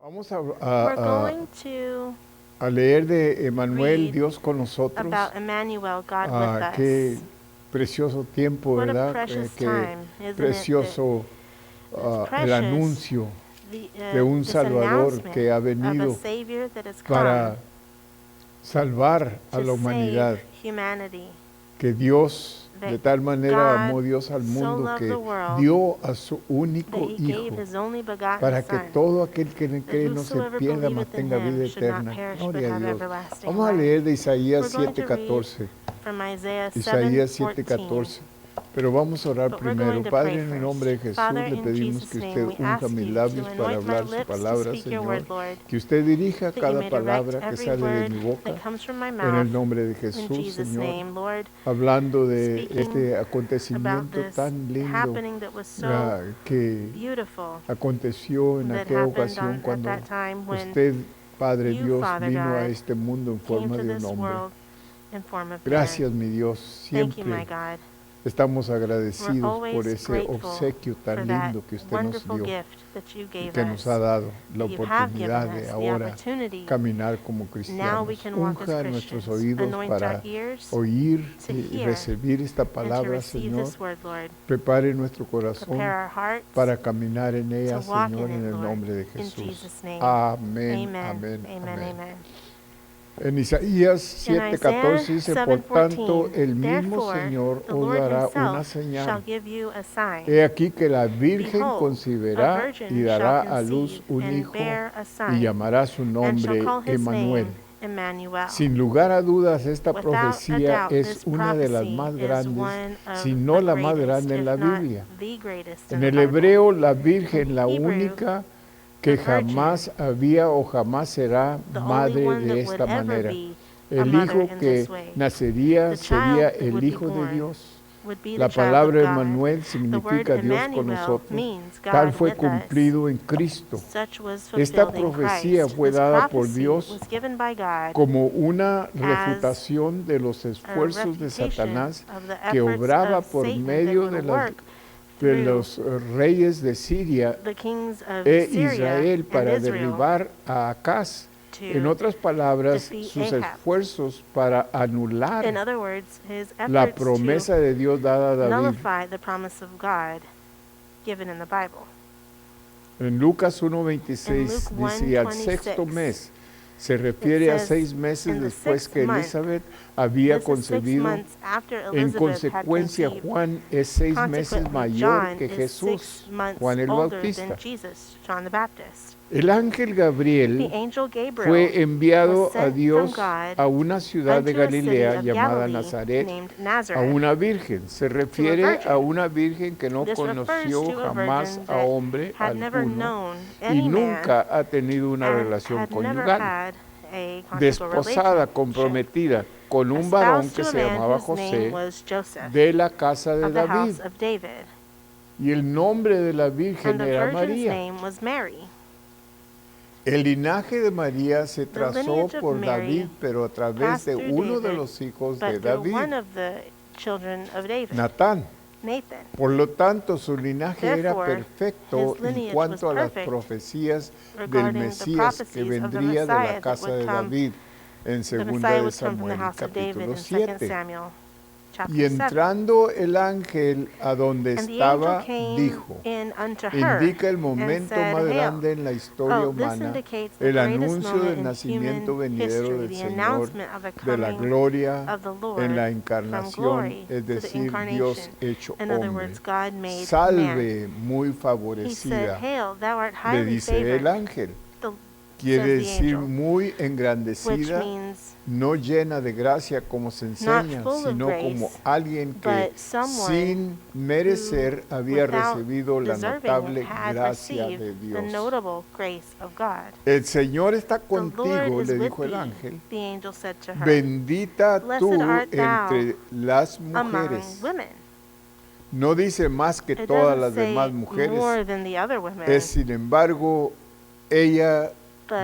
Vamos We're a- going to a leer de Emanuel, read Dios con nosotros. about Emmanuel, God with Qué us. precioso tiempo, What a ¿verdad? precious Qué time, isn't it? precioso el Precious, anuncio de un this Salvador announcement que ha of a venido Savior that has para come salvar a la to humanidad. save humanity. Que Dios, de tal manera amó Dios al so mundo loved que the world dio a su that único he gave Hijo his only begotten para que Son, todo aquel que en él that cree no se whosoever pierda, mas believeth in tenga vida him should not eterna. perish but Gloria a have Dios. everlasting Vamos a life. leer de Isaías We're going to read 7:14. from Isaiah Isaías 7:14. 7:14. Pero vamos a orar But we're primero. going to Padre, pray en el first. nombre de Jesús, Father, le in pedimos Jesus' que name, usted we unja ask mis you labios to para anoint my hablar su lips to palabra, speak your Señor. word, Lord, Que usted dirija that you cada may direct palabra que every sale de word mi boca. that comes from my En mouth. el nombre de In Jesús, Jesus' Señor. name, Lord, Hablando de speaking este about acontecimiento this tan lindo happening that was so que beautiful aconteció en that aquella happened ocasión at cuando that time when usted, Padre you, Dios, Father vino a God, este mundo en came forma to de un this hombre. world in form of man. Gracias, mi Dios. Thank you, my Siempre God. estamos We're agradecidos por always ese grateful obsequio for tan that lindo que usted nos wonderful dio gift that you y gave que us. nos ha dado la that you have given oportunidad us de the ahora opportunity. caminar como Now cristianos. we can walk as Unja nuestros Christians. oídos Anoint our para ears oír to y hear recibir esta and to palabra, receive Señor. this word, Lord. Prepare nuestro corazón Prepare our hearts para caminar en ella, to walk Señor, in en it, el Lord. nombre de In Jesús. Jesus' name. Amén, Amen. amén, Amen. amén. Amen. En Isaías In 7:14 dice, por tanto, 7:14, el mismo therefore, Señor the os Lord dará una himself shall señal. give you a sign. He aquí que la Virgen Behold, a concebirá virgin y shall dará a luz conceive un and hijo bear a y son, llamará su and shall nombre call his Emanuel. name Emmanuel. Sin lugar a dudas, esta Without a profecía doubt, es this una de las prophecy más is grandes, one of si no the la más greatest, grande en if la not Biblia. the greatest En in the el Bible. hebreo, la Virgen, In la Hebrew, única que the virgin, jamás había o jamás será the only madre one de that esta would ever manera. be a El mother hijo in que this way. nacería The sería child that el would be Hijo de born Dios. would be La the child of palabra God. Emmanuel The significa word Dios con Emmanuel nosotros. means Tal God fue with us. cumplido en Cristo. Such was Esta fulfilled in profecía Christ. fue This dada por prophecy Dios was given by God como una refutación de los a esfuerzos de refutation Satanás of the que efforts obraba of por Satan that medio would de work de through los reyes de Siria the kings of e Syria Israel and para Israel derribar a Acaz. to En otras palabras, defeat sus Ahab. esfuerzos para In anular other words, his la efforts promesa de Dios dada a to David. nullify the promise of God given in the Bible. En Lucas In 1:26 Luke dice, y al sexto 1:26, mes, se refiere a says, 6 meses in the después sixth que month, Elizabeth había This is 6 concebido. months after En Elizabeth had consecuencia, conceived. Juan es 6 meses Consequently, mayor John que is Jesús, 6 months Juan el older Bautista. than Jesus, John the Baptist. El ángel The Gabriel angel Gabriel fue enviado was a sent Dios from God a una ciudad de unto a city Galilea of llamada Galilee Nazaret, named a Nazareth, una virgen. Se refiere virgin. a una virgen que no This refers conoció to a jamás virgin a that hombre had never alguno known y any man nunca ha tenido una and relación had never conyugal. had a conjugal Desposada, relationship. comprometida con un Espoused varón to que a se man llamaba whose name José was Joseph, de la casa de of the David. house of David, Y el nombre de la and virgen the era virgin's María. name was Mary. El linaje de María se The trazó lineage of por Mary David, pero a través passed de through uno de David, los hijos de but through David, one of the children of David, Natán. Nathan. Por lo tanto, su linaje era Therefore, perfecto his en lineage cuanto a was las perfect profecías del regarding the Mesías que prophecies of the vendría de la Messiah that casa would de come. David en The 2 Messiah de would come from the Samuel house of David capítulo in 2 7. Samuel chapter Y 7. entrando el ángel a donde And the angel estaba, came dijo, in unto her indica el and momento said, más Hail. grande en la historia Oh, this humana, indicates the el greatest anuncio moment del in nacimiento human venidero history, del the Señor, announcement of the de la coming gloria of the Lord en la from encarnación, glory es to the decir, Dios incarnation. hecho In other hombre. words, God made man. Salve, muy He said, favorecida, Hail, thou art le highly dice el favored, ángel. the, Quiere says the decir angel, muy which engrandecida, means no llena de gracia como se enseña, full of sino grace, como alguien que but someone sin merecer había without recibido la deserving notable it had gracia received de the Dios. notable grace of God. El Señor está The Lord contigo, is le with dijo el thee, ángel. the angel said to her. Bendita Blessed tú art thou entre las among mujeres. women. No dice más que It todas doesn't las say demás mujeres. more than the other women, Es sin embargo ella but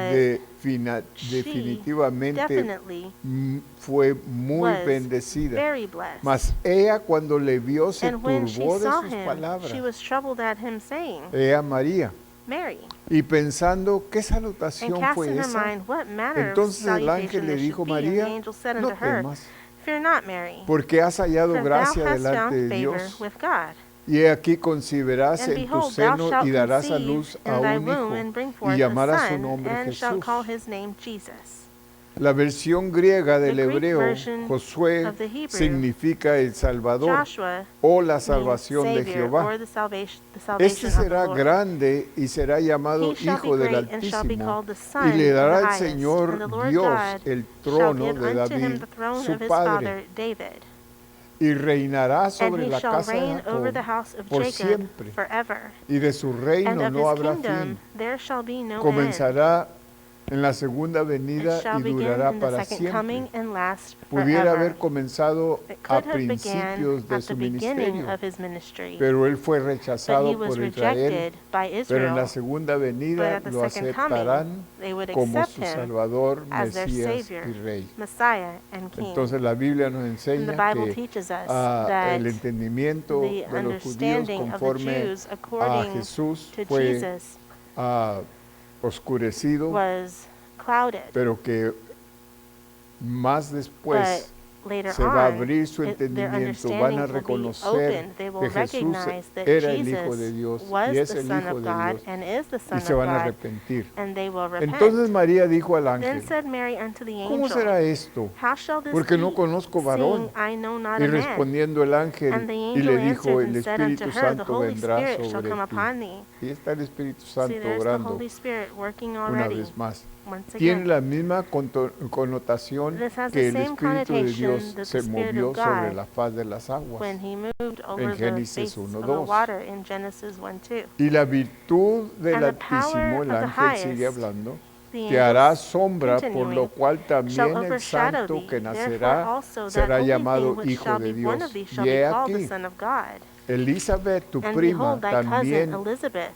definitivamente definitely fue muy was bendecida. very blessed. Mas ella cuando le vio se And when she turbó de saw sus him, palabras. she was troubled at him, saying, Ella María Mary. Y pensando qué And salutación cast fue in her esa, mind what manner of entonces el ángel salutation le this dijo, should be. And the María, angel said no unto her, temas, Fear not, Mary, porque has hallado for thou gracia hast delante found de favor Dios. with God. Y he aquí concebirás And en tu behold, thou seno shalt y darás a conceive luz a in thy un womb, hijo and bring y forth a llamarás su son, nombre and shalt call Jesús. his name Jesus. La versión griega del The Greek hebreo, version Josué, of the Hebrew, significa el Salvador Joshua, o la means salvación de Savior, Jehová. or the salvation Este of the será Lord. grande y será llamado He shall be Hijo del great, and shall be Altísimo, called the y Son le of the dará el Highest. And Señor the Lord Dios God el shall trono give de unto him David, the throne su of his padre, father David. y reinará And sobre he la shall casa de reign over the Jacob house of por Jacob siempre, forever. y de su And reino of no his habrá kingdom fin. there shall be no end. Comenzará en la segunda It venida shall y begin durará in the para second coming siempre. and last Pudiera forever. haber comenzado It a could have began principios de at the su beginning ministerio, of his ministry, pero él fue but he rechazado was por Israel. rejected by Pero en la Israel. segunda But venida at the lo second coming, aceptarán they would como accept su him Salvador, as their Mesías Savior, y Rey. Messiah, and King. Entonces la Biblia nos And the enseña Bible que teaches us that el entendimiento the de los judíos understanding of the conforme Jews a according Jesús to fue Jesus oscurecido, was clouded. pero que más But después later se va a on, abrir su their entendimiento, van understanding a will be reconocer opened. They will que Jesús recognize that era el Hijo de Jesus Dios was y es the el Son Hijo of de God Dios and is the y Son se of van a God, arrepentir. and they will repent. Entonces María dijo al Then ángel, said Mary unto the ¿cómo angel, será esto? How shall this Porque no be, conozco varón. seeing I know not Y a man? respondiendo el ángel And the y angel le dijo, answered el and said unto Espíritu her, The Santo Holy vendrá Spirit shall sobre come ti. upon thee. Y está el Espíritu See, Santo there's the obrando Holy Spirit working una already. vez más. Once Tiene again, la misma connotación this has que the el same Espíritu de connotation Dios that se the Spirit movió of sobre God la faz de las aguas. when he moved over the Génesis face 1:2. of the water in Genesis 1:2. Y la virtud del And the power Altísimo, el of the ángel sigue highest, hablando, the te hará angels sombra, por lo continuing, cual shall también el overshadow santo thee. que Therefore nacerá also that será holy llamado thing which Hijo shall de be born Dios. of thee shall Y be he called the aquí, Son of God. Elizabeth, tu And prima, behold, thy cousin también Elizabeth,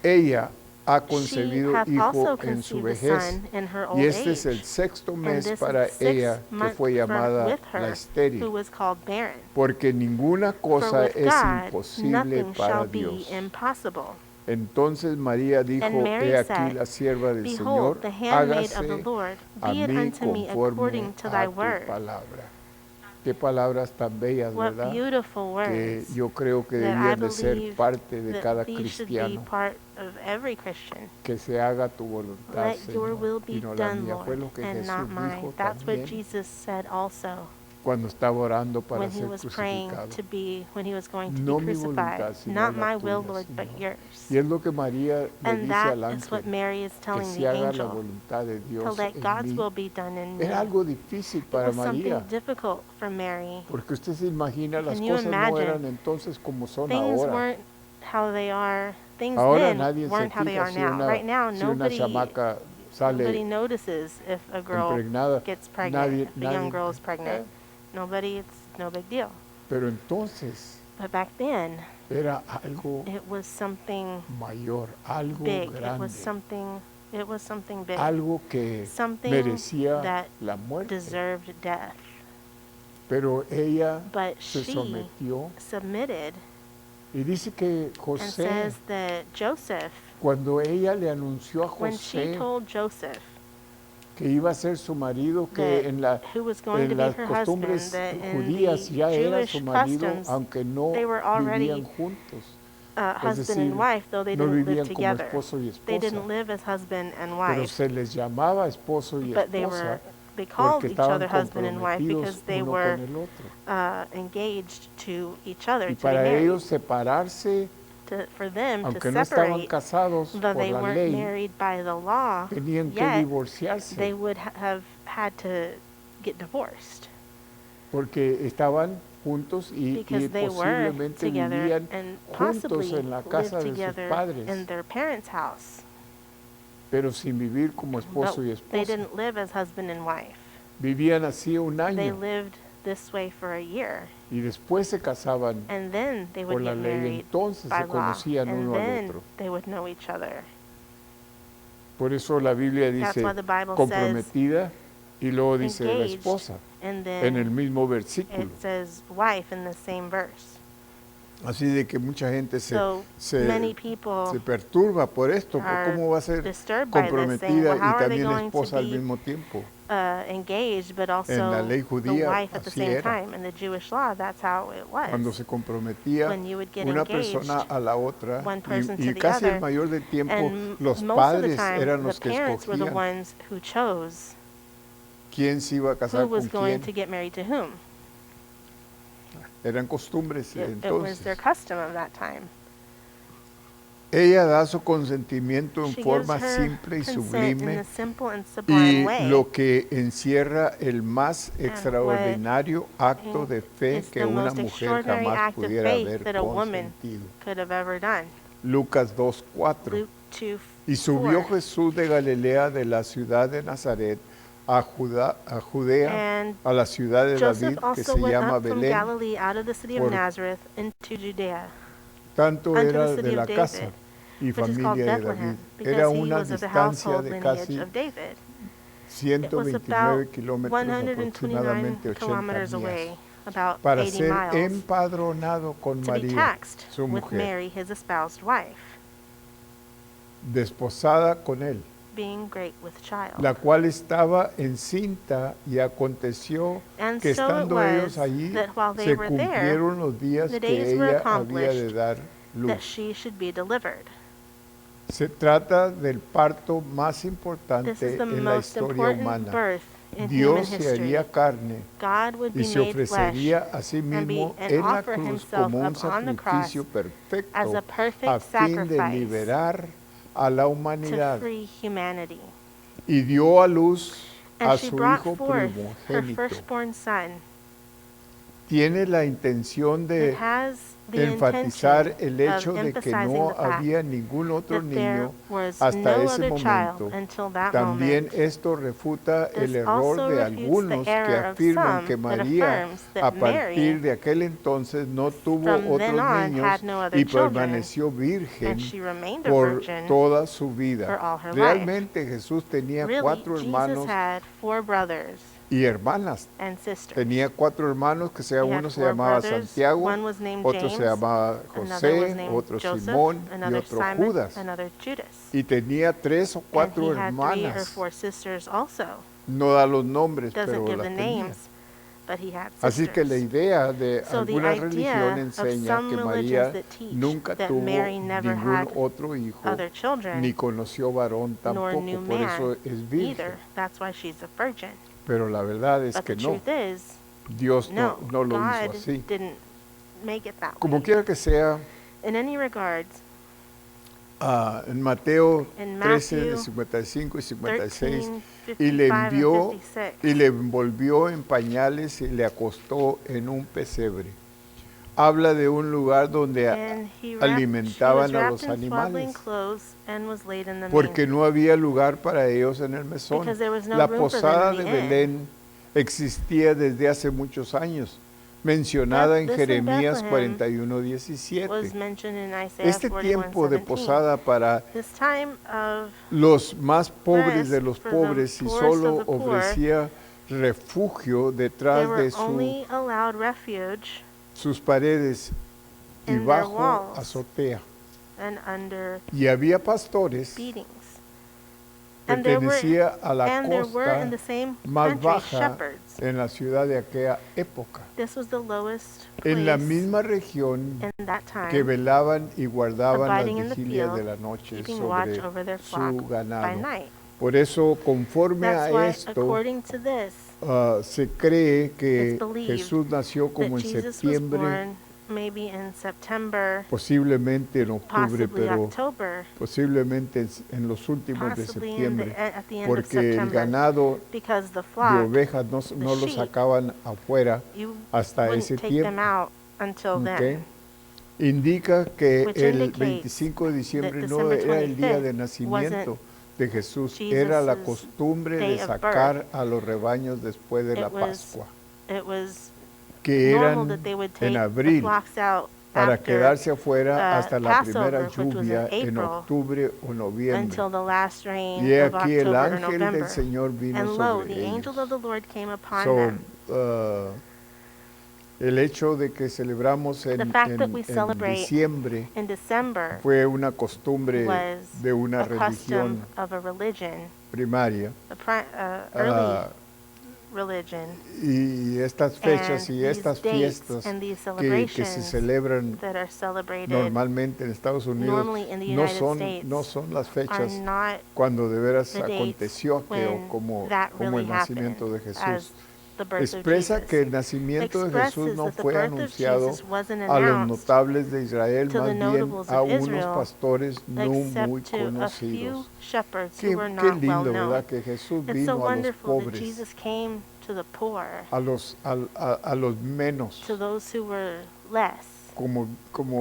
ella ha she concebido hath hijo also en su conceived a vejez. son in her Y old este es el age. sexto And mes this is para the ella, sixth que month fue llamada with la her, who estéril. was called barren. Porque ninguna For cosa with es God imposible nothing para shall be Dios. impossible. Entonces María And dijo, Mary he aquí said, la sierva del Señor, Behold, the handmaid of the hágase Lord, a be it mí unto me conforme according to a thy tu word. palabra. Qué palabras tan bellas, What ¿verdad? beautiful Que words yo creo que that I debían de ser believe parte de cada that these should be cristiano. part of every Christian. Que se haga tu voluntad, Let your Señor, will y be no la done, mía. Fue Lord, lo que and Jesús not mine. dijo That's what también Jesus said also cuando estaba orando para when he ser was praying crucificado. when he was going to No be mi crucified. voluntad, sino Not la my will, tuya, Lord, but Señor. yours. Y es lo que María le And dice that al is what ángel, Mary is que telling se the haga la angel, voluntad de to Dios let en God's mí. will be done in me. Era algo difícil It para was something María, difficult for Mary. porque usted se imagina, las Can you cosas no imagine? eran entonces como son Things ahora. weren't how they are. Things Ahora then nadie se weren't how they fija are now. Right now, si una nobody chamaca sale notices if a girl impregnada. gets pregnant, if a young Nadie, girl is pregnant. Nobody, it's no big deal. pero entonces But back then, era algo it was something mayor, algo big. grande, It was something big. algo que Something merecía that la muerte. deserved death. Pero ella But se she sometió submitted, y dice que and José, says that Joseph, cuando ella le anunció a when she José told Joseph que iba a ser su marido, that que en who was going to en be las her husband, costumbres that in judías the ya era su Jewish marido, customs, aunque no they were already vivían juntos. husband and decir, wife, though they no didn't live vivían como together. esposo y They esposa, didn't live as husband and pero wife, se les llamaba esposo y but esposa they called porque each estaban other husband and wife because comprometidos they uno were con el otro. engaged to each other, Y to be para married. ellos separarse, For them to aunque no estaban separate, casados though por they la weren't ley, married by the law, tenían que yet divorciarse they would have had to get divorced porque estaban juntos y because they were posiblemente together vivían and juntos possibly en la lived casa de sus together padres, in their parents' house. pero sin vivir como But esposo y they esposa. didn't live as husband and wife. Vivían así un They año lived this way for a year, y después se casaban and then they por would la get ley, married entonces by se law, conocían and uno al then otro. they would know each other. Por eso la Biblia That's dice why the Bible says comprometida y luego dice la engaged, esposa and en el then mismo versículo. it says wife in the same verse. Así de que mucha gente So many people se perturba por esto. are ¿Cómo va a ser disturbed by this, saying, comprometida well, how y are they también going to esposa al be mismo tiempo? engaged, but En la also ley the judía wife at the así same era. time? In the Jewish law, that's how it Cuando was. se comprometía When you would get una engaged, persona a la otra one person to y the casi el other, mayor del tiempo and los most of the padres time, eran the los que parents were the escogían ones who chose quién se iba a who casar was con going quién. to get married to whom. Eran costumbres It was their entonces. custom of that time. Ella da su consentimiento en She gives forma her simple y consent in sublime the simple and sublime y way, lo que encierra el más and extraordinario acto de fe is que the una most mujer extraordinary jamás act of pudiera faith haber that a woman consentido. could have ever done. Lucas 2:4. Luke 2, Y subió 4. Jesús de Galilea de la ciudad de Nazaret a Judea, And a la ciudad de David Joseph que also se went llama up from Belén, Galilee out of the city of por Nazareth into Judea, tanto unto the era city de la of casa David, y which is called familia de David. Bethlehem, Era because he una was of the distancia household de lineage casi of David. It was about 129 kilómetros, 129 aproximadamente 80 kilometers away, millas, about para 80 ser miles, empadronado con to be María, taxed su with mujer, Mary, his espoused wife, desposada con él, being great with child. la cual estaba encinta, y aconteció And que so it estando ellos was allí that while they se were there, cumplieron los días the que days were ella había accomplished de dar that luz. she should be delivered. Se trata del parto más This is importante the en la most historia important humana. birth in human Dios se history. haría carne God would y be se made flesh ofrecería a sí mismo and en la offer cruz himself como un up on the cross sacrificio as perfecto a a perfect fin de sacrifice liberar a la to humanidad, free humanity. y dio a luz a And she su brought hijo forth her primogénito. firstborn son. Tiene la intención It de has the enfatizar intention el hecho of de que emphasizing no the fact había ningún otro that there niño was hasta no ese other child momento. until that También moment. esto refuta el This error also de refutes the algunos que error of afirman some que that María affirms a that partir Mary de aquel entonces no tuvo from then otros on niños had no other y children, permaneció virgen and she remained a por virgin toda su for vida. all her life. Realmente Jesús tenía Really, 4 Jesus hermanos had 4 brothers y hermanas. and sisters. Tenía 4 hermanos, que He had uno se 4 llamaba brothers. Santiago, One was named otro James, se llamaba another was José, named otro Joseph, Simón y another otro Simon, Judas. another Judas. Y tenía 3 o And 4 he had 3 or hermanas. 4 sisters also. No da los nombres, Doesn't pero give las the tenía. names, but he had Así que la sisters. idea de So the alguna religión idea of enseña some que religions María that teach nunca that tuvo Mary never ningún had otro hijo, other children, ni conoció varón nor tampoco, knew por eso man es virgen. either. That's why she's a virgin. Pero la verdad es But que the no, truth is, Dios no, no lo God hizo así. didn't make it that Como way. quiera que sea, In any regards, en Mateo in 13, de Matthew 55 y 56, 13, y le 55 and envió 56, y le envolvió en pañales y le acostó en un pesebre. Habla de un lugar donde and she was alimentaban a wrapped los in swaddling animales, clothes and was laid in the porque manger, no había lugar para ellos en el mesón. because there was no La room for posada them de in the inn. Belén existía desde hace muchos años, mencionada en This in Jeremías Bethlehem 41:17. was mentioned in Isaiah Este tiempo de 41:17. posada para This time of los más pobres rest de los for the pobres y poorest solo of the poor, ofrecía refugio they detrás were de only allowed refuge sus paredes y in their bajo walls azotea. and under Y había pastores, beatings. And there pertenecía a la were in the costa same más country baja shepherds. en la ciudad de aquella época. This was the lowest En la place misma región in that que time, velaban y guardaban abiding las in the vigilias field, de la noche keeping watch sobre over their flock su by ganado. night. Por eso, conforme That's a why, esto, according to this, se cree que it's believed Jesús nació that como en Jesus was septiembre, born maybe in September, posiblemente en octubre, possibly pero October, posiblemente en los últimos de possibly septiembre, at the end of porque el September, ganado ganado because the de flock, ovejas no lo sheep, sacaban afuera you hasta wouldn't ese take tiempo. them out until ¿ok? then. Indica que Which el indicates 25 de diciembre that no December era el día de 25th nacimiento de Jesús, era la Jesus's costumbre de day of sacar a los rebaños después de la It was Pascua, It was que normal eran that they would take en the abril, flocks out para after quedarse afuera hasta la primera Passover, which was in lluvia en April, octubre o noviembre. until the last rain Y he of aquí el October or ángel November. del Señor vino And lo, sobre the ellos. angel of the Lord came upon So, them. El hecho de que celebramos The en, fact that en- we en celebrate diciembre in December fue una costumbre was de una a custom religión of a religion, primaria. early Ah, religion, y estas fechas and y these estas dates fiestas and these que se celebrations celebran that are celebrated normalmente en Estados Unidos normally in the no United son, States no son las are fechas not cuando de veras the dates aconteció que, o when como, that como really el nacimiento happened de Jesús. as the birth of Expresa Jesus. que el nacimiento de Jesús Expresses no that the fue birth of anunciado Jesus wasn't a los announced notables de Israel, to the más bien notables a of unos Israel, pastores no muy except to a few conocidos. shepherds who Qué, were qué not well lindo, known. ¿verdad? Que Jesús It's so vino a los wonderful that pobres, Jesus came to the poor, a los menos, to those who were less. como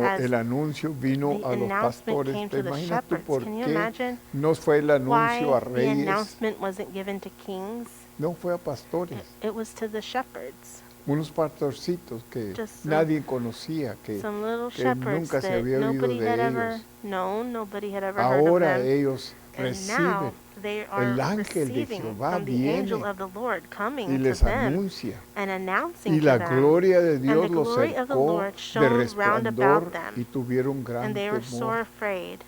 As el anuncio vino the a los announcement pastores. came ¿Te to the imaginas tú shepherds? por Can you qué imagine no fue el anuncio a why the reyes? announcement wasn't given to kings? No fue a pastores, It was to the shepherds, unos pastorcitos que Just nadie conocía, some little que shepherds nunca se that había oído nobody had de ever ellos. known, nobody had ever heard of Ahora them. ellos And reciben now they are el ángel de receiving Jehová from the angel viene of the Lord y coming to les them anuncia. and announcing Y to la them. gloria de And Dios the los glory of the cercó Lord de shone round about resplandor them, y tuvieron gran and they were sore temor. afraid.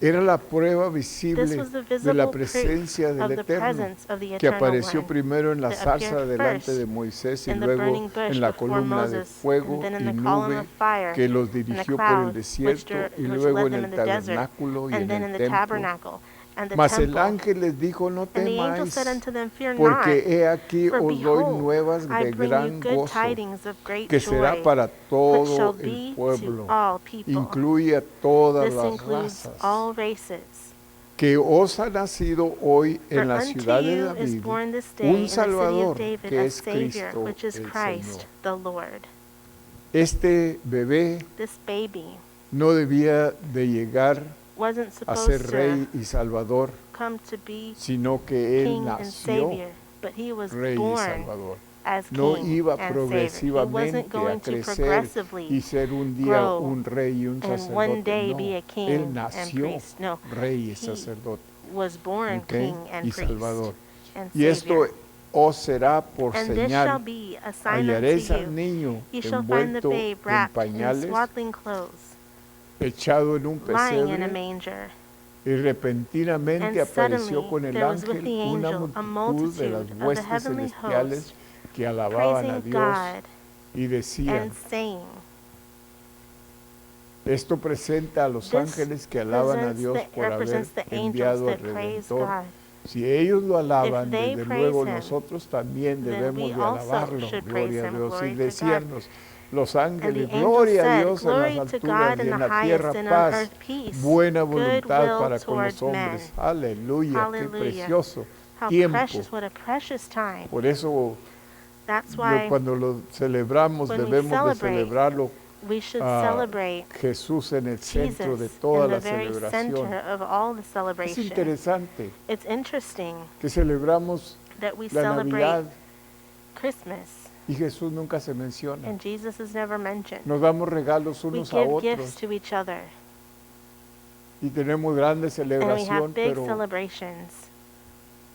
Era la prueba This visible was the de la visible proof presencia del of the Eterno, presence of the que Eternal apareció One primero en la that zarza appeared delante first de Moisés y in the luego burning bush en la before columna de Moses, fuego and then in y the column nube of fire, que los and the dirigió por el cloud desierto y which luego led en them el in the desert, tabernáculo y and en then el in the templo. tabernacle and the Mas el temple. ángel les dijo, no And the angel temáis, said unto them, Fear not, porque he aquí for os doy behold, nuevas I de bring you gran good gozo, tidings of great que será joy, para which shall todo el be to pueblo, all people. incluye a todas This las includes razas, all races. que os ha nacido hoy For en la unto ciudad de you is David born this day un in the city of Salvador, David que a es Savior, Cristo which is el Christ Señor. the Lord. Este bebé This baby no debía de llegar wasn't a ser supposed rey to y salvador, come to be sino que él king and nació Savior, but he was rey y born salvador. as No king iba and Savior. He wasn't progresivamente a going to crecer y progressively ser un día grow un rey y un and one day sacerdote. be a No, king él and nació priest. No, rey y he sacerdote, was born ¿ok? king and y priest salvador. and Y esto Savior. os será por And this shall señal. be a sign Hallaréis unto al you. niño Ye shall find the envuelto babe en wrapped in pañales, swaddling clothes, echado en un lying in a pesebre, manger. y repentinamente And apareció suddenly con el there was with ángel the una angel a multitud de las multitude of the huestes heavenly celestiales host, que alababan a praising Dios God y decían, and saying, esto presenta a los This ángeles que alaban a Dios por haber represents the angels enviado al that praise Redentor. God. Si ellos lo alaban, If they desde praise luego him, nosotros también then debemos we de also alabarlo. should Gloria praise a him. Dios. Glory Y to decían God. los And ángeles, the angel gloria a said, Dios en las Glory to alturas God y in en the la highest tierra and on paz, earth peace, buena voluntad goodwill para con los toward hombres. men. Aleluya, qué Hallelujah. precioso How tiempo. precious, what a precious time. Por eso That's why cuando lo celebramos when we debemos de celebrate, celebrarlo we should a celebrate Jesús en el centro de Jesus toda in the la very celebración. center of all the Es celebration. interesante It's interesting que celebramos that we la celebrate Navidad Christmas y Jesús nunca se menciona. and Jesus is never mentioned. Nos damos regalos We unos a give otros gifts to each other y tenemos grande and we celebración, have big pero celebrations.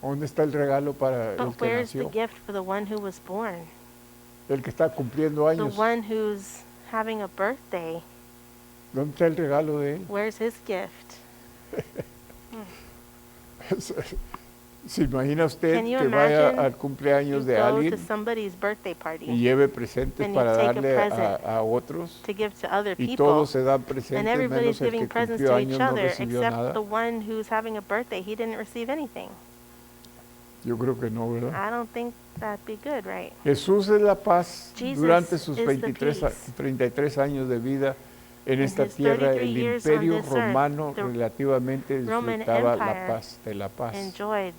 ¿dónde está el regalo para el But que where's the nació? gift for the one who was born? El que está cumpliendo The años. one who's having a birthday? ¿Dónde está el regalo de él? Where's his gift? ¿Se imagina usted Can you que vaya imagine al cumpleaños You de go to alguien somebody's birthday y party lleve presentes and you para take a darle present a otros to give to other y people, todos se dan and presentes everybody's menos el giving que presents cumplió to años each no other recibió except nada? the one who's having a birthday. He didn't receive anything. Yo creo que no, ¿verdad? I don't think that'd be good, right? Jesús es la paz. Jesus Durante sus is the 33 años de vida en In esta his tierra, 33 el years on imperio this earth, romano the relativamente Roman disfrutaba la Empire paz, de la paz. Enjoyed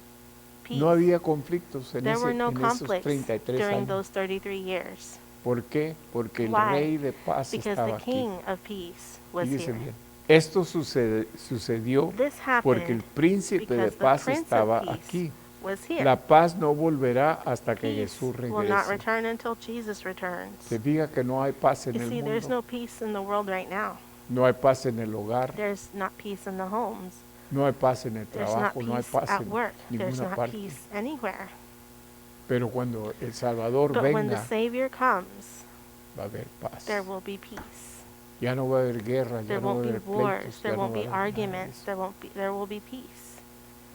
peace. No había conflictos en, There were no en esos conflicts 33 during años. those 33 years ¿Por qué? Porque el Why? rey de paz because estaba the aquí. King of Peace was Fíjese here. bien. Esto sucedió This porque el happened príncipe de because the paz Prince of estaba Peace aquí. was here. La paz no volverá hasta que Peace Jesús will not regrese. return until Jesus returns. Se diga que no hay paz en You el see, there's mundo. no peace in the world right now. No hay paz en el hogar. There's not peace in the homes. No hay paz en el There's not trabajo. No hay peace paz at en work. There's ninguna not parte. peace anywhere. Pero cuando el Salvador But when the venga, Savior comes, va a haber paz. there will be peace. Ya no va a haber guerra, There ya no va a won't be haber wars, pleitos, there ya no won't va a be haber nada de arguments, eso. there will be peace.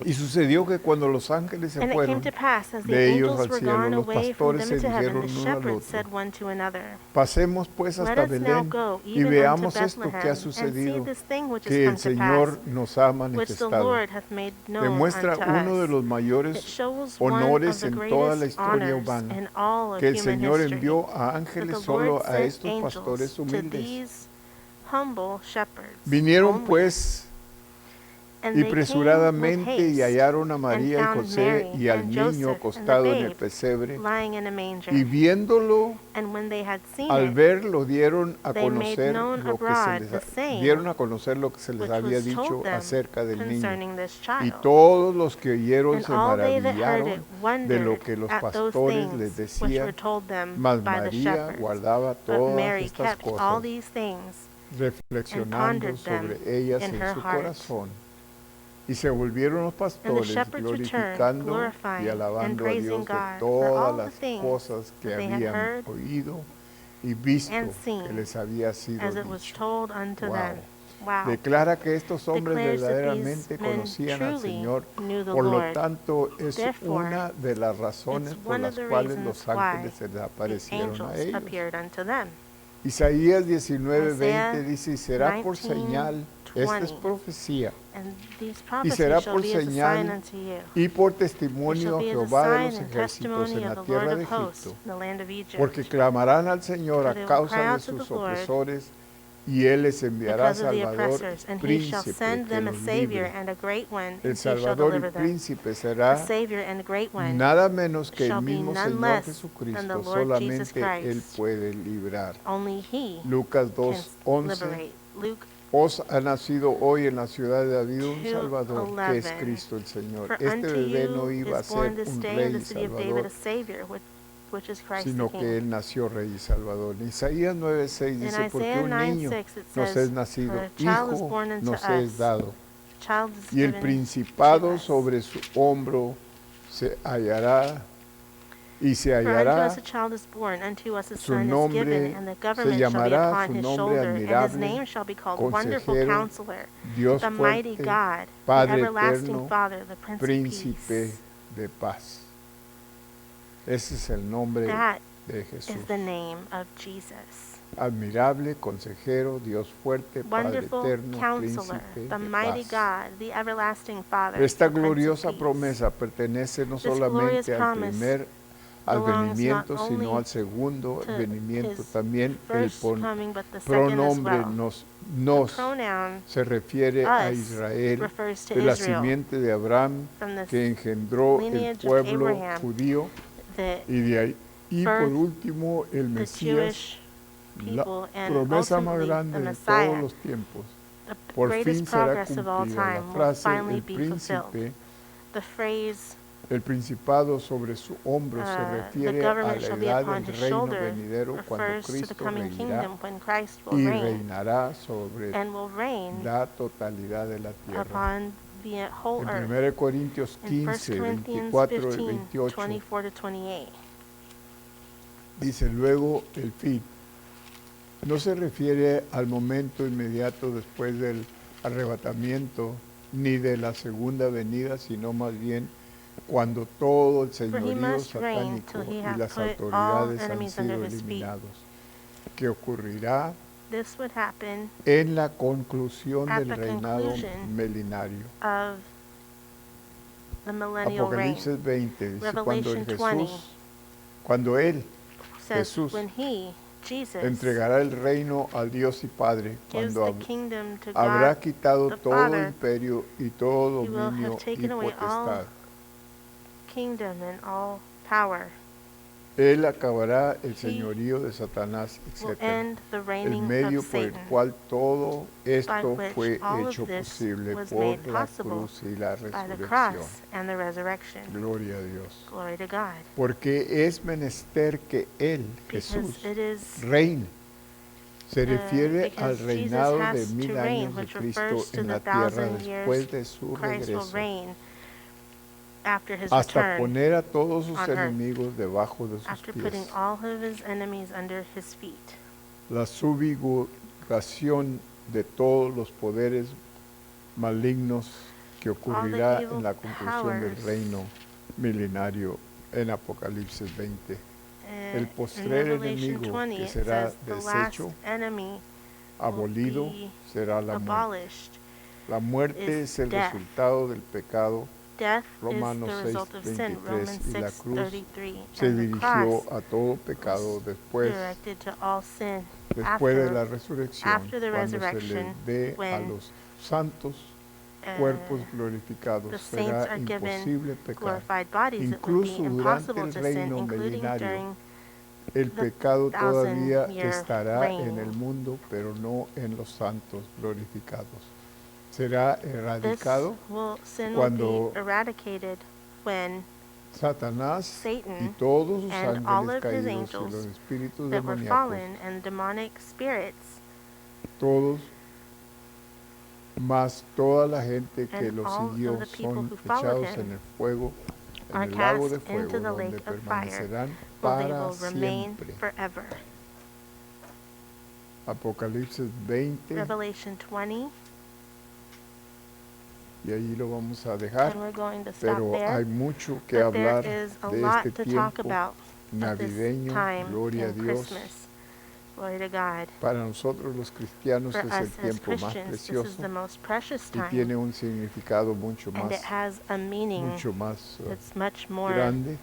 Y sucedió que cuando los ángeles se And it came fueron to pass, as the de ellos angels al were cielo, gone los away from pastores them se into heaven, the dijeron uno al shepherds otro: said one to another, pasemos pues Let hasta us now Belén go y even unto veamos esto que ha Bethlehem, and see sucedido, this thing which que has el come to pass, Señor nos ha which the manifestado. Lord hath made known Demuestra unto uno de us. los It mayores shows one of honores the en toda la greatest historia honors humana, in all of que el human Señor history, envió a that ángeles the Lord solo a sent estos pastores angels to humildes. these humble shepherds Vinieron only. pues And y they came with presuradamente y haste, hallaron a and María y found José Mary y al and niño Joseph and the acostado en el babe pesebre, lying in a manger. y viéndolo, And when they had seen al it, verlo dieron a they made conocer known lo que abroad se the les saying dieron a conocer lo que se les which había was dicho told them acerca del niño. concerning this Y child. todos los que oyeron And se all they that heard it maravillaron de lo wondered que los at those pastores les things which were decían, told them mas by the María shepherds. guardaba But todas Mary estas kept all cosas, these things reflexionando pondered them sobre ellas in en her su heart. corazón. Y se volvieron los And the pastores shepherds returned, glorificando glorifying y and alabando a praising Dios de God for todas all the las things cosas que that they had habían heard oído y visto and que seen, les había sido as it was dicho. told unto Wow. them. Wow. Declara que estos hombres Declares that verdaderamente these men conocían al truly Señor, knew the por lo Lord. tanto es Therefore, una de las razones It's por one of las the cuales reasons los why ángeles se les the aparecieron a angels ellos. appeared unto them. Isaías 19:20 Isaiah dice: y será por 19:20. señal, esta es profecía, And these y será prophecies shall por be as a sign señal unto you. y por They shall testimonio a be as a Jehová de los sign and ejércitos testimony en la of the Lord tierra de of hosts Egipto, in the land of Egypt. porque clamarán al Señor For a they will causa cry de out to sus the Lord opresores, y Él les enviará because of the Salvador oppressors, and he shall príncipe send que them a los Savior libre. and a great one, El and he shall Salvador y deliver them. príncipe A será Savior and a great one nada menos que el shall be mismo none Señor less than the Jesucristo, Lord Jesus solamente Christ. Él puede librar. Only he Lucas can 2:11. liberate. Luke Os ha nacido hoy en la ciudad de David un 2:11. Salvador, que es Cristo el Señor. For Este unto bebé no you iba a is born ser this un day in rey the y city of David Salvador, a Savior, which is Christ the sino que King. Él nació rey y Salvador. En Isaías 9:6 In dice: porque Isaiah un niño 9:6 it nos says, es "For nacido, a child is hijo born unto nos es us, dado, a child is y el given principado to us. sobre su hombro se hallará, y se For unto hallará. us a child is born, unto us a Su son is nombre given, and the se government shall be llamará upon su his nombre shoulder, and his admirable, name shall be called Wonderful Consejero, Counselor, Dios the Mighty fuerte, God, the Padre Everlasting eterno, Father, the Prince of Príncipe Peace." de paz. Ese es el nombre That de Jesús. is the name of Jesus. Admirable, consejero, Dios fuerte, Padre Wonderful eterno, Counselor, Príncipe the de Mighty paz. God, the Everlasting Father, Esta the Prince of gloriosa Peace. promesa pertenece no This glorious solamente al promise primer belongs advenimiento, not sino only al segundo to advenimiento. his También el first coming, but the second as pronombre well. nos The pronoun se refiere a us Israel, refers to de la Israel, simiente de Abraham, from the que engendró el lineage of pueblo Abraham, judío, the y de ahí, y por birth, último el the Mesías, Jewish la people, and promesa más ultimately grande the de Messiah. todos los tiempos. The Por greatest fin será progress of all cumplida. La time will frase finally el be fulfilled. príncipe, The phrase, el principado sobre su hombro se the refiere a government la shall be edad upon del his reino shoulder, venidero, cuando refers to the Cristo coming reinará kingdom when Christ will y reign reinará sobre and will reign la totalidad de la tierra. upon the whole En earth. 1 Corintios In 1 15, Corinthians 24 y 15, 28 24 to 28. dice: luego el fin. No se refiere al momento inmediato después del arrebatamiento ni de la segunda venida, sino más bien cuando todo el For he señorío must reign satánico till he y hath las put all autoridades han enemies sido under his feet. eliminados, que ocurrirá This would happen en la conclusión at del the reinado conclusion milenario. of the millennial reign. Apocalipsis 20 dice: Revelation 20 cuando Él, says, Jesús, when he, Jesus, entregará el reino al Dios y Padre, gives cuando the kingdom to habrá God, quitado the todo Father, imperio y todo he will have dominio y taken away all potestad. kingdom and all power. Él acabará el señorío de Satanás, Will etc. end the El reigning medio of por el Satan, cual todo esto which fue all of hecho this posible was por made la possible cruz y la by the resurrección. cross and the resurrection. Gloria a Dios. Glory to God. Porque es menester que Él, Because Jesús, it is reine. Se refiere al because reinado Jesus de has 1000 to reign, años de which Cristo refers to en the la tierra 1,000 years después de su Christ will regreso. reign after his hasta return, poner a todos sus on earth, enemigos debajo de sus after putting pies. all of his enemies under his feet. La subjugación de todos los poderes malignos que ocurrirá evil en la conclusión del powers. reino milenario en Apocalipsis 20. El In postrer Revelation enemigo 20, que it será says the last deshecho, enemy abolido, be será la muerte. abolished. La muerte is es el death. resultado del pecado. Death Romanos is the result of sin, 6:23, Romans y la cruz 6:33, se and the dirigió cross a todo pecado was después directed to all sin. de la After resurrección, after the cuando se les resurrection, dé a when, los santos cuerpos glorificados, the saints será are given imposible pecar. glorified bodies, it would be Incluso durante impossible el to sin, reino including milenario, during el the pecado todavía 1,000-year estará en el reign. mundo, pero no en los santos glorificados. Será Sin erradicado will cuando be eradicated when Satanás y Satan todos sus and all ángeles of his caídos y angels los espíritus that were demoníacos, fallen and demonic spirits todos, más toda la gente que and lo all of siguió the people son who followed echados him en el fuego, en are el lago de cast fuego, into the donde lake of fire, permanecerán where they para will remain siempre. forever. Apocalipsis 20, Revelation 20, y ahí lo vamos a dejar, and we're going to stop pero there. hay mucho que But there hablar is a de lot este to talk tiempo about at this navideño. time Gloria a in Dios. Christmas. Glory to God. Para nosotros los cristianos For es el us as tiempo más Christians, this is precioso the most precious y tiene time, un significado mucho and más, it has a meaning that's much more, grande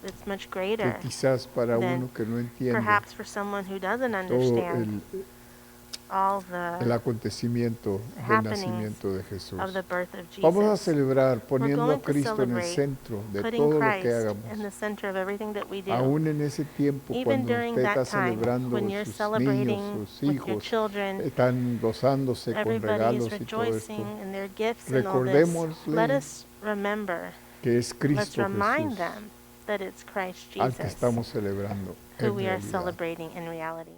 that's much que greater, quizás para than uno que no entiende perhaps for someone who doesn't todo understand all el the acontecimiento del happenings nacimiento de Jesús. of the birth of Vamos a Jesus. celebrar We're poniendo a going to Cristo en el celebrate centro de putting todo lo que Christ in hagamos. the center of everything that we do. Aún en ese tiempo, Even cuando during usted está that time, celebrando when you're sus niños, celebrating sus with your hijos, children, están gozándose con everybody is regalos y todo esto, rejoicing in their gifts and all this. recordémosle Let us remember, que es let's Cristo remind Jesús them that it's Christ al que Jesus estamos celebrando who en we are realidad. celebrating in reality.